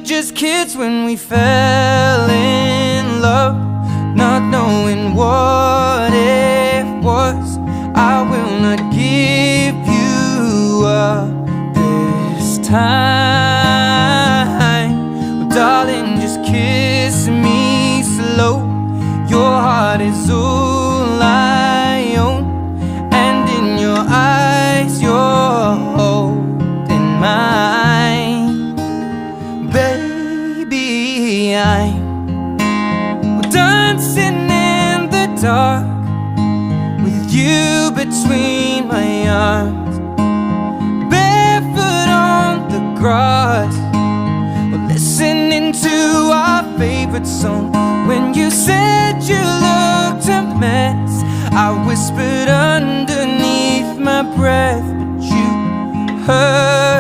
just kids when we fell in love, not knowing what it was. I will not give you up this time. Well, darling, just kiss me slow. Your heart is all I own, and in your eyes you're holding mine. Baby, I'm dancing in the dark with you between my arms, barefoot on the grass. We're listening to our favorite song. When you said you looked a mess, I whispered underneath my breath, but you heard